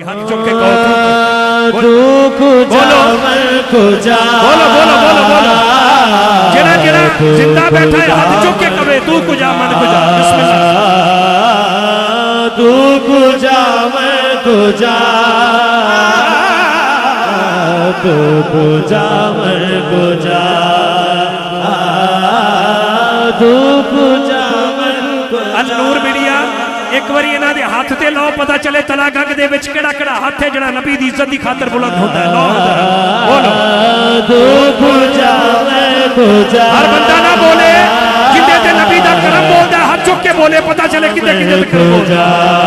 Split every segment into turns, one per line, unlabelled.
हाथ चुक के कहो
बोलो बोलो
बोलो बोलो जरा जरा जिंदा बैठा है हाथ चुक के कहे तू कुजा मन कुजा
तू कुजा मन कुजा तू कुजा मन कुजा तू कुजा मन
अल नूर मीडिया एक बार इन्हां दे हाथ ते लाओ पता चले तला गंग दे विच केड़ा केड़ा हाथ है जड़ा नबी दी इज्जत दी खातर बुलंद होता है। बोलो
तू कुजा मन कुजा
हर बंदा ना बोले जिंदे ते नबी दा करम बोलदा हाथ चुक के बोले पता चले किते किते ते करम बोलदा।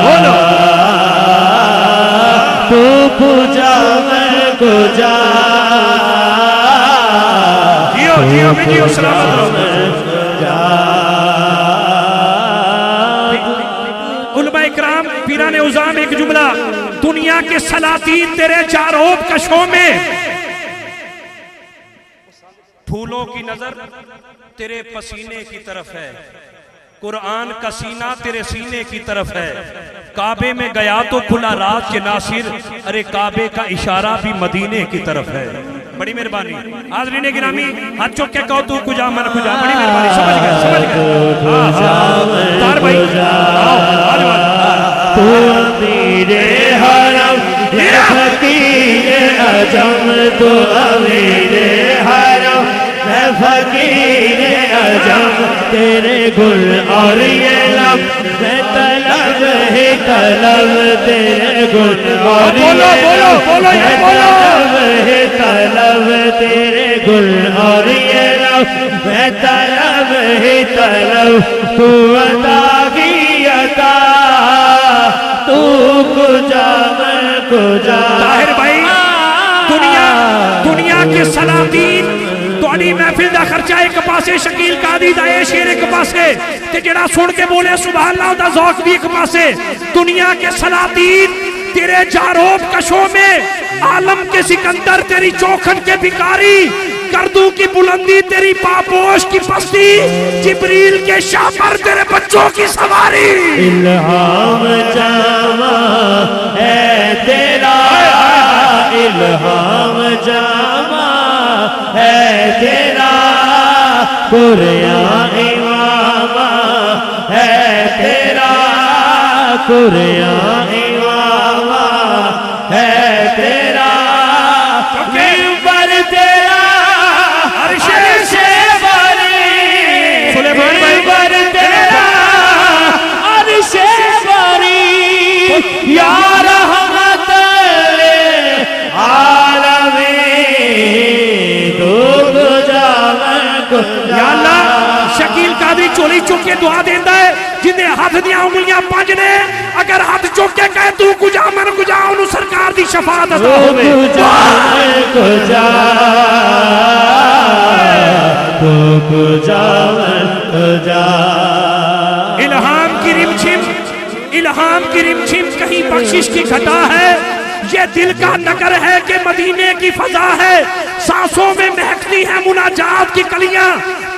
बोलो
तू कुजा मन कुजा
जियो जियो जियो सलामत रहो। उलमा इकराम पीरान उज़ाम एक जुमला दुनिया के सलातीन तेरे चारों कशों में फूलों की नजर तेरे पसीने की तरफ है, कुरान का सीना तेरे सीने की तरफ है, काबे में गया तो खुला रात के नासिर, अरे काबे का इशारा भी मदीने की तरफ है। बड़ी मेहरबानी हाज़रीन गिरामी हाथ चुक के कहो तू कुजा मन कुजा। बड़ी मेहरबानी समझ गए तार भाई
तू अमीरे हरम ये फकीर अजम तू अमीरे हरम मैं फकीर अजम तेरे गुल और ये लब मैं तलब ही तलब तेरे गुल और ये लब मैं तलब ही तलब तेरे गुल और ये लब मैं तलब ही तलब तू अता की अता तू कुजा मन कुजा।
ताहिर भाई दुनिया के सलातीन तुहाडी महफिल दा खर्चा एक पासे शकील कादी दा ए शेर एक पासे ते जेड़ा सुन के बोले सुभान अल्लाह दा ज़ौक भी एक पासे। दुनिया के सलातीन तेरे जारोब कशों में आलम के सिकंदर तेरी चौखन के भिखारी, गर्दू की बुलंदी तेरी पापोश की पस्ती, जिब्रील के शापर तेरे बच्चों की सवारी।
इल्हाम जामा है तेरा इल्हाम जामा है तेरा कुरान इमामा है तेरा कुरान इमामा है तेरा मिंबर तेरा अर्श से बरी
सुलेमान भाई
मिंबर तेरा अर्श से बरी या रहमत आलमीन तू कुजा मन कुजा।
या अल्लाह शकील कादरी चोली चुक के दुआ देंदा है जिंदे हाथ दियां उंगलियां पंज ने अगर हाथ चुक के कहे तू कुजा मन कुजा उन्हें सरकार दी शफाअत अता होवे।
कुजा मन कुजा तू कुजा मन कुजा।
इल्हाम की रिमझिम कहीं बख्शिश की घटा है, ये दिल का नगर है कि मदीने की फजा है, सांसों में महकती है मुनाजात की कलियां,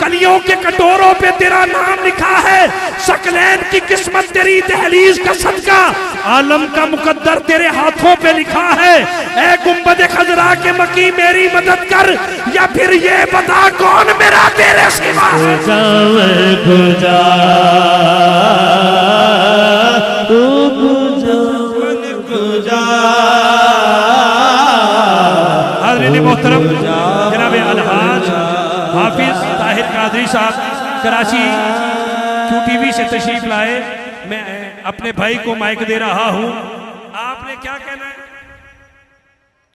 कलियों के कटोरों पे तेरा नाम लिखा है, शकलैन की किस्मत तेरी दहलीज का सदका, आलम का मुकद्दर तेरे हाथों पे लिखा है। ए गुंबद खजरा के मकी मेरी मदद कर या फिर ये बता कौन मेरा तेरे सिवा है।
कुजा तू कुजा मन कुजा।
हाज़रीन मोहतरम जनाब अलहाज हाफिज ताहिर कादरी साहब कराची QTV से तशरीफ लाए। मैं अपने भाई को माइक दे रहा हूँ, आपने क्या कहना है?